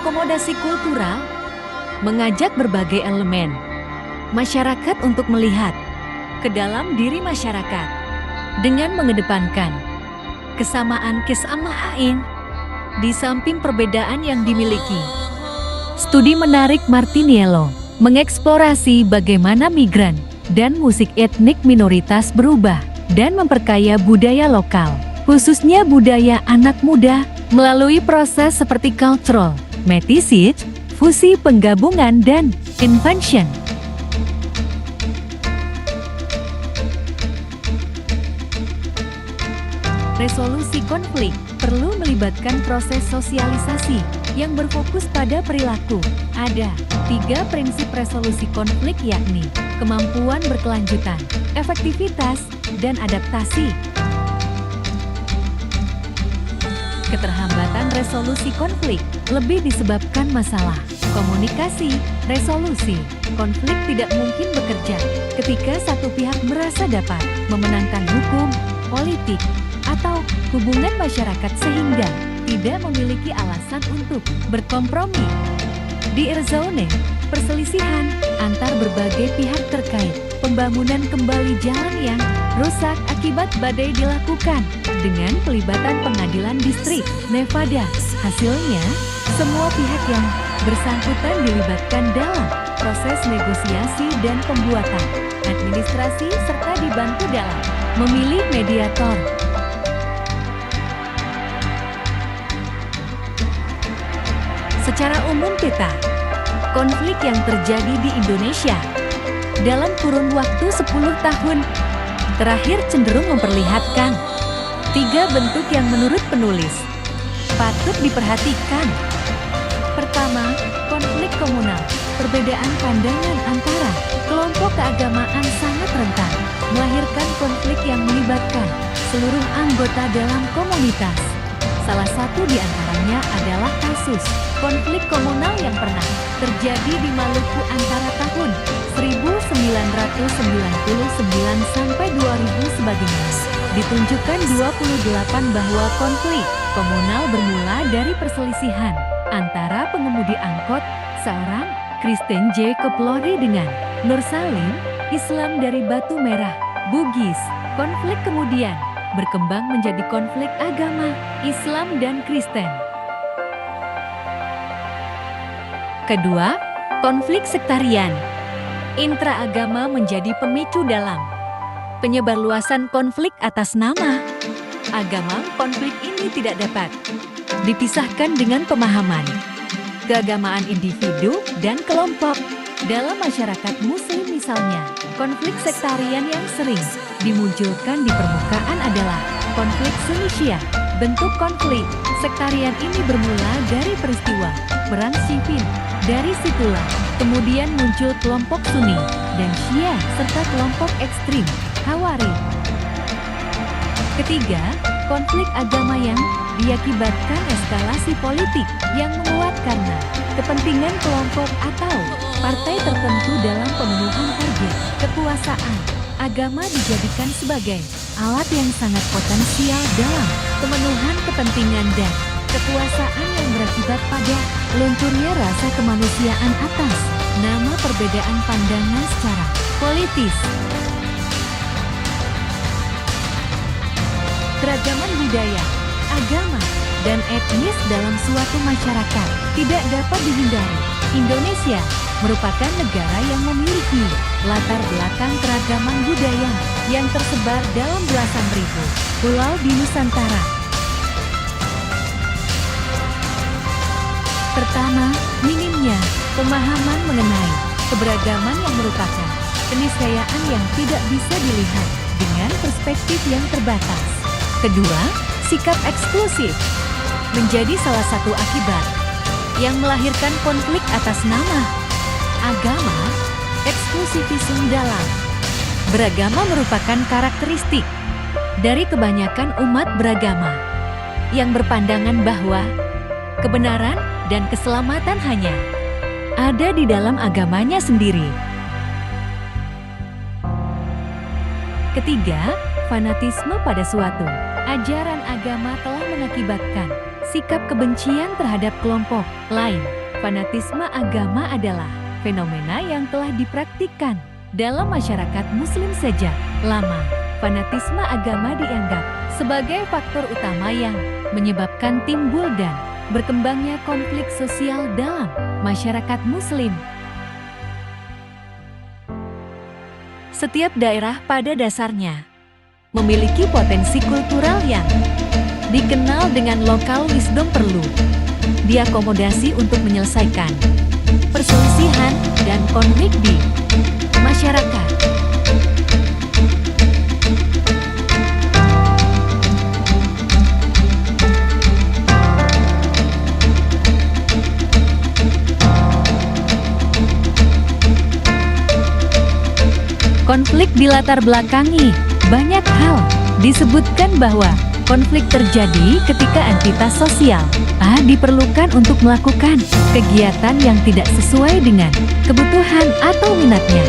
akomodasi kultural, mengajak berbagai elemen masyarakat untuk melihat ke dalam diri masyarakat dengan mengedepankan kesamaan di samping perbedaan yang dimiliki. Studi menarik Martiniello mengeksplorasi bagaimana migran dan musik etnik minoritas berubah dan memperkaya budaya lokal, khususnya budaya anak muda, melalui proses seperti cultural mestiçage, fusi penggabungan, dan invention. Resolusi konflik perlu melibatkan proses sosialisasi yang berfokus pada perilaku. Ada 3 prinsip resolusi konflik, yakni kemampuan berkelanjutan, efektivitas, dan adaptasi. Keterhambatan resolusi konflik lebih disebabkan masalah komunikasi. Resolusi konflik tidak mungkin bekerja ketika satu pihak merasa dapat memenangkan hukum, politik, atau hubungan masyarakat sehingga tidak memiliki alasan untuk berkompromi. Di Erzone, perselisihan antar berbagai pihak terkait pembangunan kembali jalan yang rusak akibat badai dilakukan dengan pelibatan pengadilan distrik Nevada. Hasilnya, semua pihak yang bersangkutan dilibatkan dalam proses negosiasi dan pembuatan administrasi serta dibantu dalam memilih mediator. Secara umum peta konflik yang terjadi di Indonesia dalam kurun waktu 10 tahun terakhir cenderung memperlihatkan 3 bentuk yang menurut penulis patut diperhatikan. Pertama, konflik komunal. Perbedaan pandangan antara kelompok keagamaan sangat rentan melahirkan konflik yang melibatkan seluruh anggota dalam komunitas. Salah satu di antaranya adalah kasus konflik komunal yang pernah terjadi di Maluku antara tahun 1999 sampai 2000 sebagaimana ditunjukkan 28 bahwa konflik komunal bermula dari perselisihan antara pengemudi angkot seorang Kristen Jacob Lori dengan Nur Salim, Islam dari Batu Merah, Bugis. Konflik kemudian berkembang menjadi konflik agama, Islam dan Kristen. Kedua, konflik sektarian. Intraagama menjadi pemicu dalam penyebarluasan konflik atas nama agama. Konflik ini tidak dapat dipisahkan dengan pemahaman keagamaan individu dan kelompok. Dalam masyarakat Muslim misalnya, konflik sektarian yang sering dimunculkan di permukaan adalah konflik Sunni Syiah. Bentuk konflik sektarian ini bermula dari peristiwa perang Siffin. Dari situlah kemudian muncul kelompok Sunni dan Syiah serta kelompok ekstrim Khawarij. Ketiga, konflik agama yang diakibatkan eskalasi politik yang menguat karena kepentingan kelompok atau partai tertentu dalam pemenuhan target kekuasaan. Agama dijadikan sebagai alat yang sangat potensial dalam pemenuhan kepentingan dan kekuasaan yang berakibat pada lunturnya rasa kemanusiaan atas nama perbedaan pandangan secara politis. Keragaman budaya, agama, dan etnis dalam suatu masyarakat tidak dapat dihindari. Indonesia merupakan negara yang memiliki latar belakang keragaman budaya yang tersebar dalam belasan ribu pulau di Nusantara. Pertama, minimnya pemahaman mengenai keberagaman yang merupakan keniscayaan yang tidak bisa dilihat dengan perspektif yang terbatas. Kedua, sikap eksklusif menjadi salah satu akibat yang melahirkan konflik atas nama agama. Eksklusivisme dalam beragama merupakan karakteristik dari kebanyakan umat beragama yang berpandangan bahwa kebenaran dan keselamatan hanya ada di dalam agamanya sendiri. Ketiga, fanatisme pada suatu ajaran agama telah mengakibatkan sikap kebencian terhadap kelompok lain. Fanatisme agama adalah fenomena yang telah dipraktikkan dalam masyarakat Muslim sejak lama. Fanatisme agama dianggap sebagai faktor utama yang menyebabkan timbul dan berkembangnya konflik sosial dalam masyarakat Muslim. Setiap daerah pada dasarnya memiliki potensi kultural yang dikenal dengan local wisdom perlu diakomodasi untuk menyelesaikan perselisihan dan konflik di masyarakat. Konflik dilatar belakangi banyak hal. Disebutkan bahwa konflik terjadi ketika entitas sosial A diperlukan untuk melakukan kegiatan yang tidak sesuai dengan kebutuhan atau minatnya.